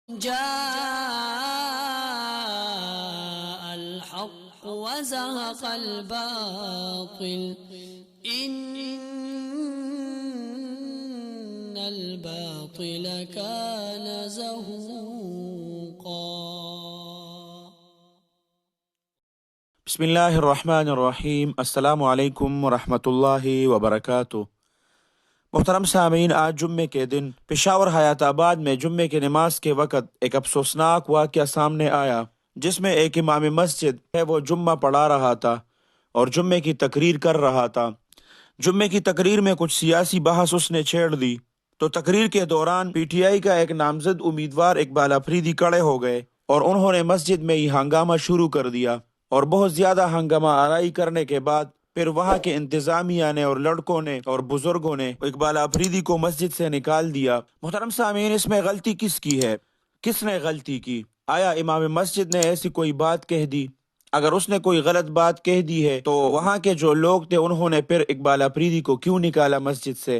جاء الحق وزهق الباطل إن الباطل كان زهوقا۔ بسم اللہ الرحمن الرحیم۔ السلام علیکم ورحمۃ اللہ وبرکاتہ۔ محترم سامعین، آج جمعے کے دن پشاور حیات آباد میں جمعے کی نماز کے وقت ایک افسوسناک واقعہ سامنے آیا، جس میں ایک امام مسجد ہے وہ جمعہ پڑھا رہا تھا اور جمعے کی تقریر کر رہا تھا۔ جمعے کی تقریر میں کچھ سیاسی بحث اس نے چھیڑ دی تو تقریر کے دوران پی ٹی آئی کا ایک نامزد امیدوار اقبال افریدی کھڑے ہو گئے اور انہوں نے مسجد میں ہی ہنگامہ شروع کر دیا، اور بہت زیادہ ہنگامہ آرائی کرنے کے بعد پھر وہاں کے انتظامیہ نے اور لڑکوں نے اور بزرگوں نے اقبال افریدی کو مسجد سے نکال دیا۔ محترم سامعین، اس میں غلطی کس کی ہے؟ کس نے غلطی کی؟ آیا امام مسجد نے ایسی کوئی بات کہہ دی؟ اگر اس نے کوئی غلط بات کہہ دی ہے تو وہاں کے جو لوگ تھے انہوں نے پھر اقبال افریدی کو کیوں نکالا مسجد سے؟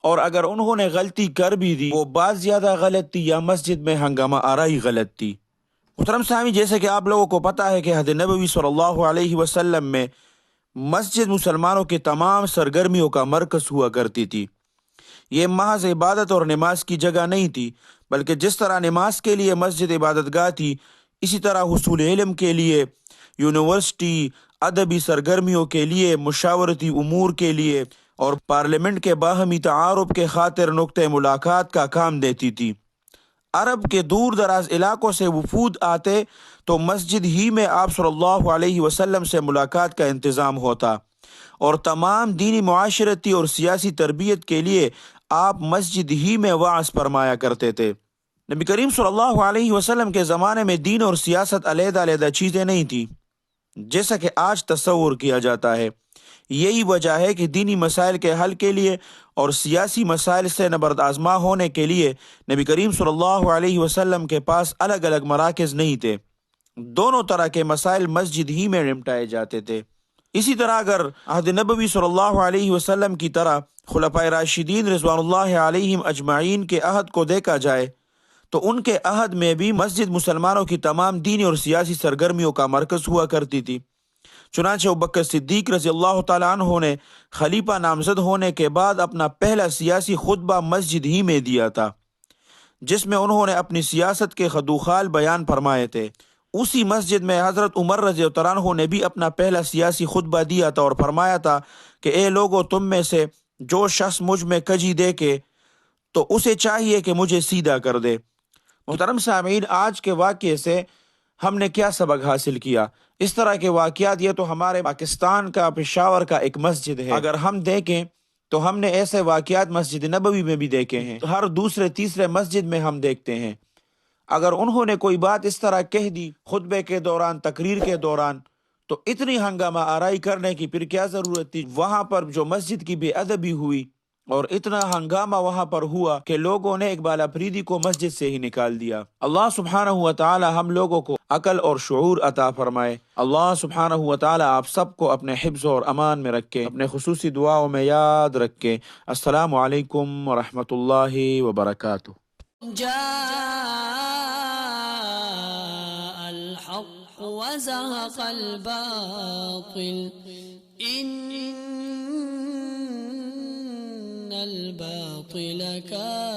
اور اگر انہوں نے غلطی کر بھی دی، وہ بات زیادہ غلط تھی یا مسجد میں ہنگامہ آرائی غلط تھی؟ محترم سامعین، جیسے کہ آپ لوگوں کو پتہ ہے کہ حدیث نبوی صلی اللہ علیہ وسلم میں مسجد مسلمانوں کے تمام سرگرمیوں کا مرکز ہوا کرتی تھی۔ یہ محض عبادت اور نماز کی جگہ نہیں تھی، بلکہ جس طرح نماز کے لیے مسجد عبادت گاہ تھی، اسی طرح حصول علم کے لیے یونیورسٹی، ادبی سرگرمیوں کے لیے، مشاورتی امور کے لیے اور پارلیمنٹ کے باہمی تعارف کے خاطر نقطۂ ملاقات کا کام دیتی تھی۔ عرب کے دور دراز علاقوں سے وفود آتے تو مسجد ہی میں آپ صلی اللہ علیہ وسلم سے ملاقات کا انتظام ہوتا، اور تمام دینی، معاشرتی اور سیاسی تربیت کے لیے آپ مسجد ہی میں وعظ فرمایا کرتے تھے۔ نبی کریم صلی اللہ علیہ وسلم کے زمانے میں دین اور سیاست علیحدہ علیحدہ چیزیں نہیں تھیں جیسا کہ آج تصور کیا جاتا ہے۔ یہی وجہ ہے کہ دینی مسائل کے حل کے لیے اور سیاسی مسائل سے نبرد آزما ہونے کے لیے نبی کریم صلی اللہ علیہ وسلم کے پاس الگ الگ مراکز نہیں تھے، دونوں طرح کے مسائل مسجد ہی میں نمٹائے جاتے تھے۔ اسی طرح اگر عہد نبوی صلی اللہ علیہ وسلم کی طرح خلفائے راشدین رضوان اللہ علیہم اجمعین کے عہد کو دیکھا جائے تو ان کے عہد میں بھی مسجد مسلمانوں کی تمام دینی اور سیاسی سرگرمیوں کا مرکز ہوا کرتی تھی۔ چنانچہ ابوبکر صدیق رضی اللہ تعالیٰ عنہ نے خلیفہ نامزد ہونے کے بعد اپنا پہلا سیاسی خطبہ مسجد ہی میں دیا تھا، جس میں انہوں نے اپنی سیاست کے خدوخال بیان فرمائے تھے۔ اسی مسجد میں حضرت عمر رضی اللہ عنہ نے بھی اپنا پہلا سیاسی خطبہ دیا تھا اور فرمایا تھا کہ اے لوگو، تم میں سے جو شخص مجھ میں کجی دیکھے تو اسے چاہیے کہ مجھے سیدھا کر دے۔ محترم سامعین، آج کے واقعے سے ہم نے کیا سبق حاصل کیا؟ اس طرح کے واقعات، یہ تو ہمارے پاکستان کا پشاور کا ایک مسجد ہے، اگر ہم دیکھیں تو ہم نے ایسے واقعات مسجد نبوی میں بھی دیکھے ہیں، ہر دوسرے تیسرے مسجد میں ہم دیکھتے ہیں۔ اگر انہوں نے کوئی بات اس طرح کہہ دی خطبے کے دوران، تقریر کے دوران، تو اتنی ہنگامہ آرائی کرنے کی پھر کیا ضرورت تھی؟ وہاں پر جو مسجد کی بے ادبی ہوئی اور اتنا ہنگامہ وہاں پر ہوا کہ لوگوں نے اقبال افریدی کو مسجد سے ہی نکال دیا۔ اللہ سبحانہ و تعالی ہم لوگوں کو عقل اور شعور عطا فرمائے۔ اللہ سبحانہ و تعالی آپ سب کو اپنے حفظ اور امان میں رکھے، اپنے خصوصی دعاؤں میں یاد رکھے۔ السلام علیکم ورحمۃ اللہ وبرکاتہ۔ جاء الحق وزهق الباطل إن الباطل كان